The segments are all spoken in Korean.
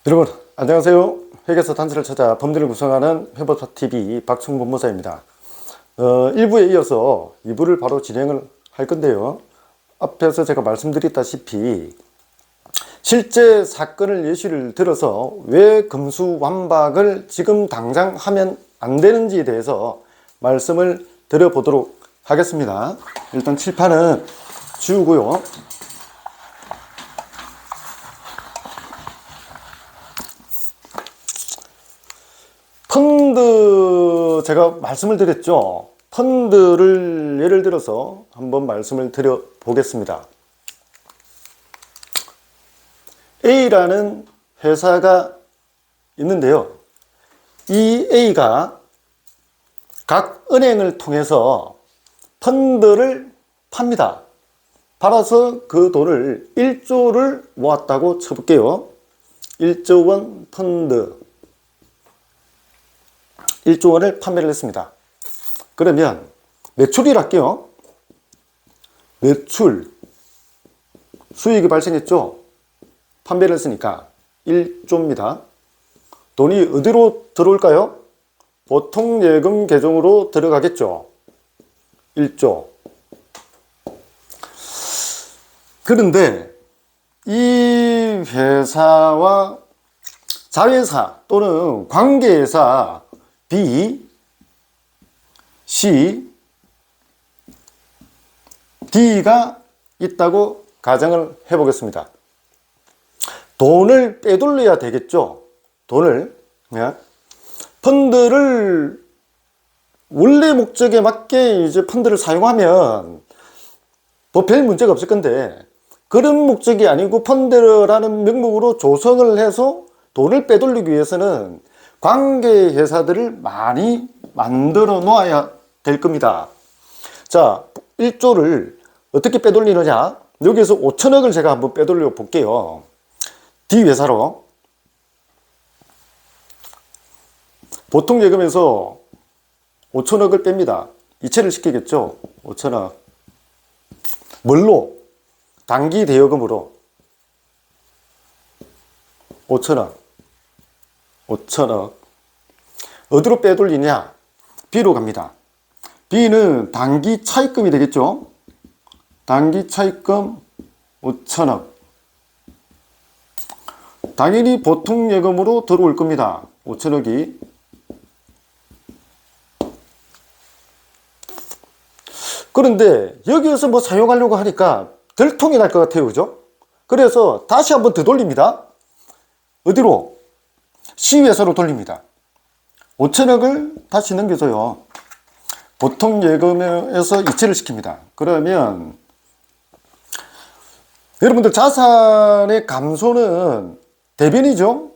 여러분 안녕하세요. 회계사 단체를 찾아 범죄를 구성하는 회법TV 박충범무사입니다. 1부에 이어서 2부를 바로 진행을 할 건데요. 앞에서 제가 말씀드렸다시피 실제 사건을 예시를 들어서 왜 금수완박을 지금 당장 하면 안 되는지에 대해서 말씀을 드려보도록 하겠습니다. 일단 칠판은 지우고요. 펀드 제가 말씀을 드렸죠. 펀드를 예를 들어서 한번 말씀을 드려 보겠습니다. A라는 회사가 있는데요. 이 A가 각 은행을 통해서 펀드를 팝니다. 팔아서 그 돈을 1조를 모았다고 쳐볼게요. 1조 원 펀드 1조 원을 판매를 했습니다. 그러면 매출이라 할게요. 매출 수익이 발생했죠. 판매를 했으니까 1조입니다. 돈이 어디로 들어올까요? 보통 예금 계정으로 들어가겠죠. 1조. 그런데 이 회사와 자회사 또는 관계회사 B, C, D가 있다고 가정을 해보겠습니다. 돈을 빼돌려야 되겠죠. 돈을. 펀드를 원래 목적에 맞게 이제 펀드를 사용하면 뭐 별 문제가 없을 건데 그런 목적이 아니고 펀드라는 명목으로 조성을 해서 돈을 빼돌리기 위해서는 관계회사들을 많이 만들어 놓아야 될 겁니다. 자, 1조를 어떻게 빼돌리느냐? 여기에서 5천억을 제가 한번 빼돌려 볼게요. D회사로. 보통 예금에서 5천억을 뺍니다. 이체를 시키겠죠? 5천억. 뭘로? 단기 대여금으로. 5천억. 5천억. 어디로 빼돌리냐? B로 갑니다. B는 단기 차입금이 되겠죠? 단기 차입금 5천억. 당연히 보통 예금으로 들어올 겁니다. 5천억이. 그런데 여기에서 뭐 사용하려고 하니까 들통이 날 것 같아요. 그죠? 그래서 다시 한번 되돌립니다. 어디로? C회사로 돌립니다. 5천억을 다시 넘겨줘요. 보통 예금에서 이체를 시킵니다. 그러면 여러분들 자산의 감소는 대변이죠.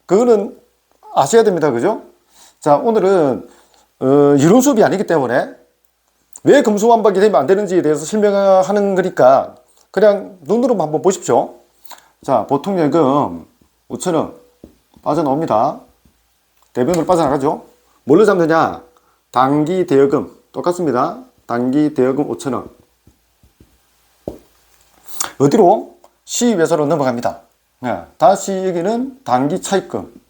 그거는 아셔야 됩니다. 그죠? 자, 오늘은 이론 수업이 아니기 때문에 왜 금수완박이 되면 안 되는지에 대해서 설명하는 거니까 그냥 눈으로 한번 보십시오. 자, 보통 예금 5천억 빠져나옵니다. 대변으로 빠져나가죠. 뭘로 잡느냐? 단기 대여금 똑같습니다. 단기 대여금 5천억. 어디로? C회사로 넘어갑니다. 다시 여기는 단기 차입금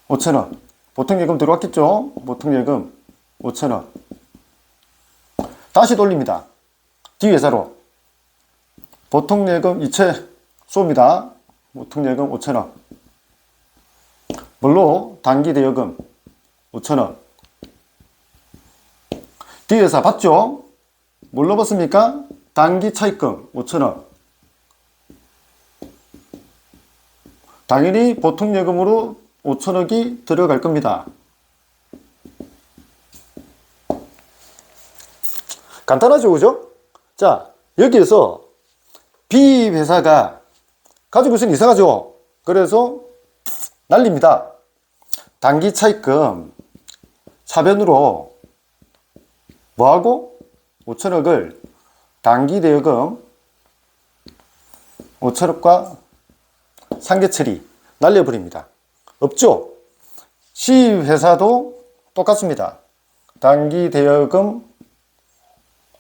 5천억. 보통 예금 들어왔겠죠? 보통 예금 5천억. 다시 돌립니다. D회사로. 보통 예금 이체 쏩니다. 보통 예금 5천억. 뭘로? 단기 대여금 5천억. D회사 봤죠? 뭘로 봤습니까? 단기 차입금 5천억. 당연히 보통 예금으로 5천억이 들어갈 겁니다. 간단하죠, 그죠? 자, 여기에서 B 회사가 가지고 있으면 이상하죠? 그래서 날립니다. 단기 차입금 차변으로 뭐하고? 5천억을 단기 대여금 5천억과 상계 처리 날려버립니다. 없죠? C회사도 똑같습니다. 단기 대여금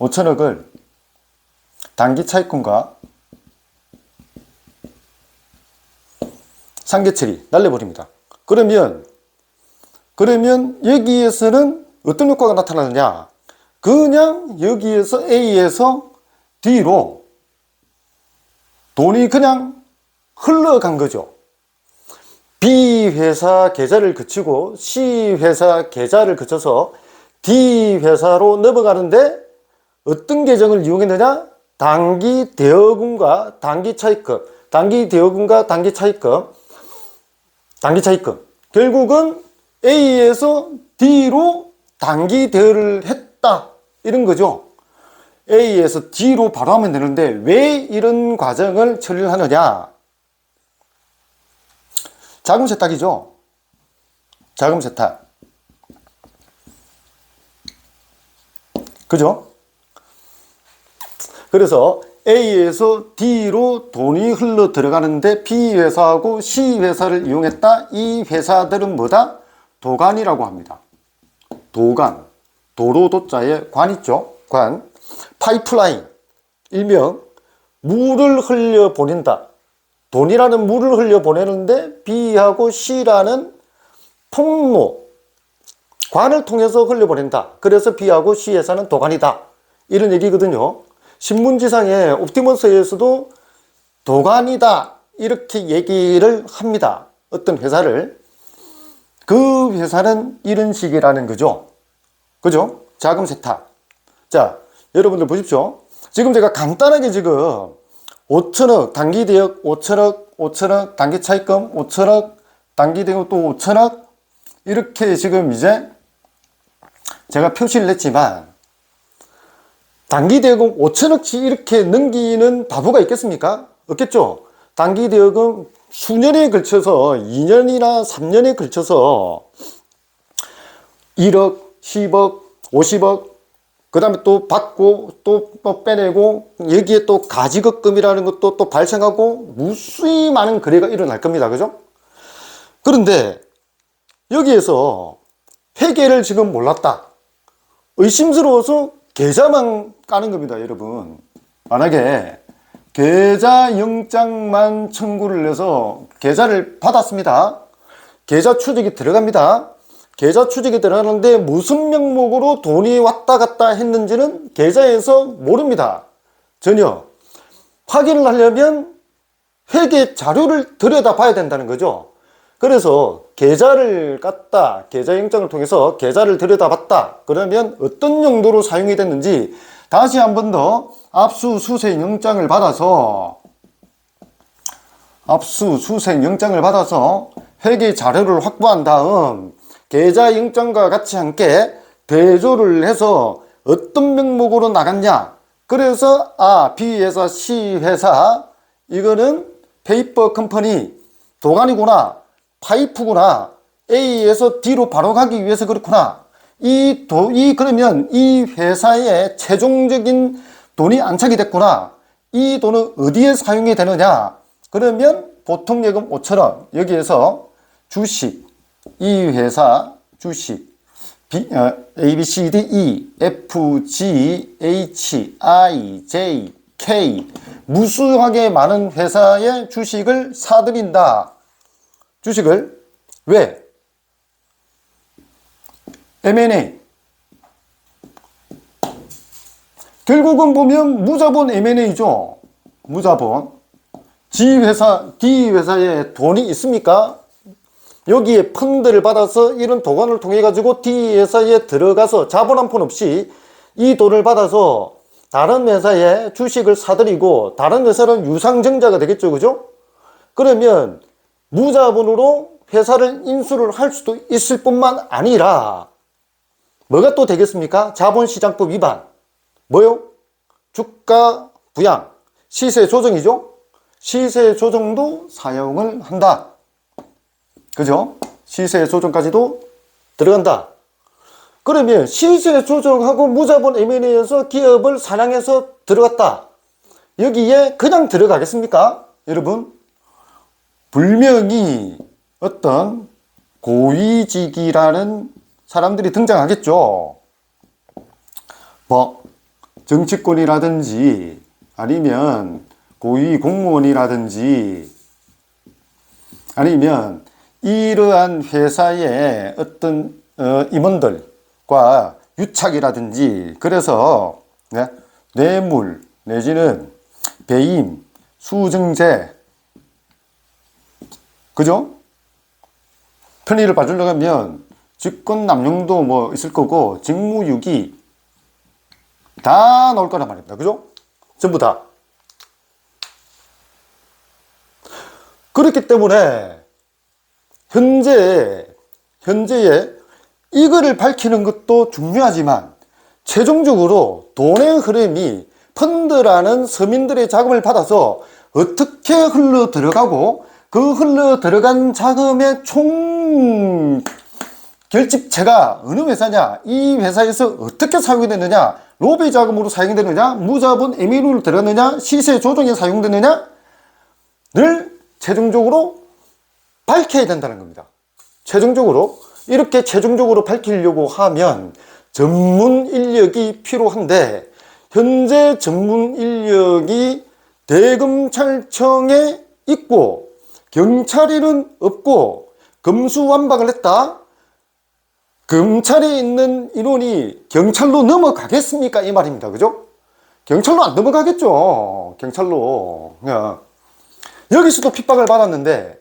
5천억을 단기 차입금과 상계 처리 날려버립니다. 그러면 여기에서는 어떤 효과가 나타나느냐? 그냥 여기에서 A에서 D로 돈이 그냥 흘러간 거죠. B 회사 계좌를 거치고 C 회사 계좌를 거쳐서 D 회사로 넘어가는데 어떤 계정을 이용했느냐? 단기 대여금과 단기 차입금, 단기 대여금과 단기 차입금, 단기 차입금. 결국은 A에서 D로 단기 대여를 했다. 이런 거죠. A에서 D로 바로 하면 되는데 왜 이런 과정을 처리를 하느냐? 자금 세탁이죠. 자금 세탁. 그죠? 그래서 A에서 D로 돈이 흘러 들어가는데 B 회사하고 C 회사를 이용했다. 이 회사들은 뭐다? 도관이라고 합니다. 도관. 도로 도자에 관 있죠? 관. 파이프라인. 일명 물을 흘려 보낸다. 돈이라는 물을 흘려 보내는데 B하고 C라는 통로, 관을 통해서 흘려 보낸다. 그래서 B하고 C 회사는 도관이다. 이런 얘기거든요. 신문지상에 옵티머스에서도 도관이다. 이렇게 얘기를 합니다. 어떤 회사를. 그 회사는 이런 식이라는 거죠. 그죠? 자금 세탁. 자, 여러분들 보십시오. 지금 제가 간단하게 지금 5천억 단기 대역 5천억 단기 차입금 5천억 단기 대역 또 5천억 이렇게 지금 이제 제가 표시를 했지만 단기 대여금 5천억씩 이렇게 넘기는 바보가 있겠습니까? 없겠죠. 단기 대여금 수년에 걸쳐서 2년이나 3년에 걸쳐서 1억, 10억, 50억 그 다음에 또 받고 또 빼내고 여기에 또 가지급금이라는 것도 또 발생하고 무수히 많은 거래가 일어날 겁니다. 그죠? 그런데 여기에서 회계를 지금 몰랐다. 의심스러워서 계좌만 까는 겁니다. 여러분. 만약에 계좌 영장만 청구를 해서 계좌를 받았습니다. 계좌 추적이 들어갑니다. 계좌 추적이 들어가는데 무슨 명목으로 돈이 왔다 갔다 했는지는 계좌에서 모릅니다. 전혀. 확인을 하려면 회계 자료를 들여다 봐야 된다는 거죠. 그래서 계좌를 깠다, 계좌 영장을 통해서 계좌를 들여다 봤다. 그러면 어떤 용도로 사용이 됐는지 다시 한 번 더 압수수색 영장을 받아서 회계 자료를 확보한 다음 계좌 영장과 같이 함께 대조를 해서 어떤 명목으로 나갔냐. 그래서 B 회사, C 회사 이거는 페이퍼 컴퍼니 도관이구나. 파이프구나. A에서 D로 바로 가기 위해서 그렇구나. 그러면 이 회사에 최종적인 돈이 안착이 됐구나. 이 돈은 어디에 사용이 되느냐. 그러면 보통 예금 5천원 여기에서 주식 이 회사 주식 A, B, C, D, E, F, G, H, I, J, K 무수하게 많은 회사의 주식을 사들인다. 주식을 왜? M&A 결국은 보면 무자본 M&A죠. 무자본 D 회사에 돈이 있습니까? 여기에 펀드를 받아서 이런 도관을 통해 가지고 D 회사에 들어가서 자본 한 푼 없이 이 돈을 받아서 다른 회사에 주식을 사들이고 다른 회사는 유상증자가 되겠죠. 그죠? 그러면 무자본으로 회사를 인수를 할 수도 있을 뿐만 아니라 뭐가 또 되겠습니까? 자본시장법 위반. 뭐요? 주가 부양, 시세 조정이죠? 시세 조정도 사용을 한다. 그죠? 시세 조정까지도 들어간다. 그러면 시세 조정하고 무자본 M&A에서 기업을 사냥해서 들어갔다. 여기에 그냥 들어가겠습니까? 여러분, 분명히 어떤 고위직이라는 사람들이 등장하겠죠. 뭐 정치권이라든지 아니면 고위 공무원이라든지 아니면 이러한 회사의 어떤 임원들과 유착이라든지, 그래서 네? 뇌물 내지는 배임, 수증제, 그죠? 편의를 봐주려고 하면 직권 남용도 뭐 있을 거고, 직무유기 다 나올 거란 말입니다. 그죠? 전부 다. 그렇기 때문에 현재에 이거를 밝히는 것도 중요하지만, 최종적으로 돈의 흐름이 펀드라는 서민들의 자금을 받아서 어떻게 흘러 들어가고, 그 흘러 들어간 자금의 총 결집체가 어느 회사냐, 이 회사에서 어떻게 사용이 됐느냐, 로비 자금으로 사용이 되느냐, 무자본 에미루로 들어갔느냐, 시세 조정에 사용되느냐를 최종적으로 밝혀야 된다는 겁니다. 최종적으로 이렇게 최종적으로 밝히려고 하면 전문 인력이 필요한데, 현재 전문 인력이 대검찰청에 있고 경찰에는 없고, 검수완박을 했다. 검찰에 있는 인원이 경찰로 넘어가겠습니까? 이 말입니다. 그죠? 경찰로 안 넘어가겠죠. 경찰로. 여기서도 핍박을 받았는데,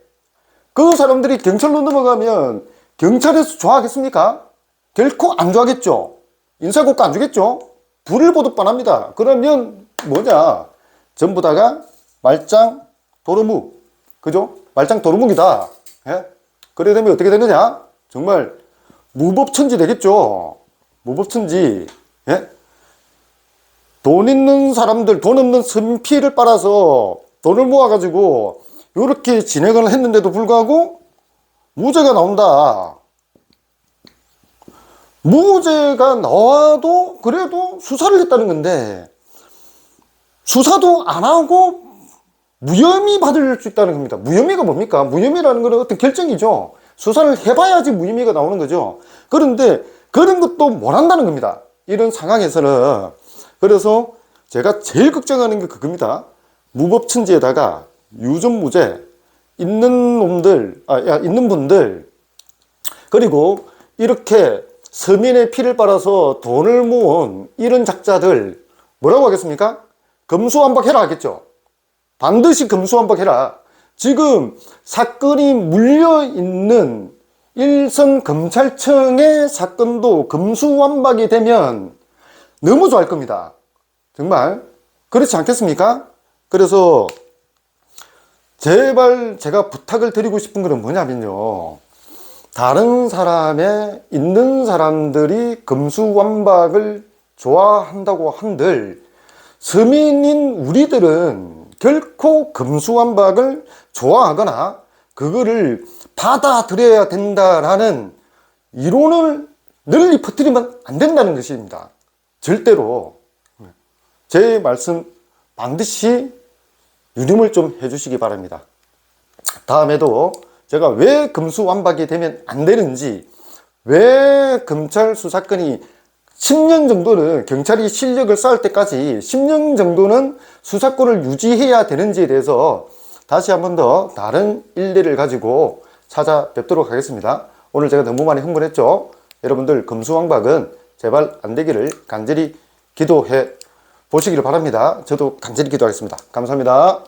그 사람들이 경찰로 넘어가면 경찰에서 좋아하겠습니까? 결코 안 좋아하겠죠. 인사고과 안 주겠죠. 불을 보듯 뻔합니다. 그러면 뭐냐? 전부 다가 말짱 도루묵, 그죠? 말짱 도루묵이다. 예? 그래 되면 어떻게 되느냐? 정말 무법천지 되겠죠. 무법천지. 예? 돈 있는 사람들, 돈 없는 선피를 빨아서 돈을 모아가지고 이렇게 진행을 했는데도 불구하고 무죄가 나온다. 무죄가 나와도 그래도 수사를 했다는 건데, 수사도 안 하고 무혐의 받을 수 있다는 겁니다. 무혐의가 뭡니까? 무혐의라는 건 어떤 결정이죠. 수사를 해봐야지 무혐의가 나오는 거죠. 그런데 그런 것도 못 한다는 겁니다. 이런 상황에서는. 그래서 제가 제일 걱정하는 게 그겁니다. 무법천지에다가 유전무죄 있는 놈들, 있는 분들, 그리고 이렇게 서민의 피를 빨아서 돈을 모은 이런 작자들 뭐라고 하겠습니까? 검수완박해라 하겠죠. 반드시 검수완박해라. 지금 사건이 물려있는 일선 검찰청의 사건도 검수완박이 되면 너무 좋아할 겁니다. 정말 그렇지 않겠습니까? 그래서 제발 제가 부탁을 드리고 싶은 것은 뭐냐면요, 다른 사람의 있는 사람들이 검수완박을 좋아한다고 한들 서민인 우리들은 결코 검수완박을 좋아하거나 그거를 받아들여야 된다라는 이론을 널리 퍼뜨리면 안 된다는 것입니다. 절대로. 제 말씀 반드시 유념을 좀 해주시기 바랍니다. 다음에도 제가 왜 검수완박이 되면 안 되는지, 왜 검찰 수사건이 10년 정도는, 경찰이 실력을 쌓을 때까지 10년 정도는 수사권을 유지해야 되는지에 대해서 다시 한 번 더 다른 일례를 가지고 찾아뵙도록 하겠습니다. 오늘 제가 너무 많이 흥분했죠? 여러분들 검수완박은 제발 안 되기를 간절히 기도해 보시기를 바랍니다. 저도 간절히 기도하겠습니다. 감사합니다.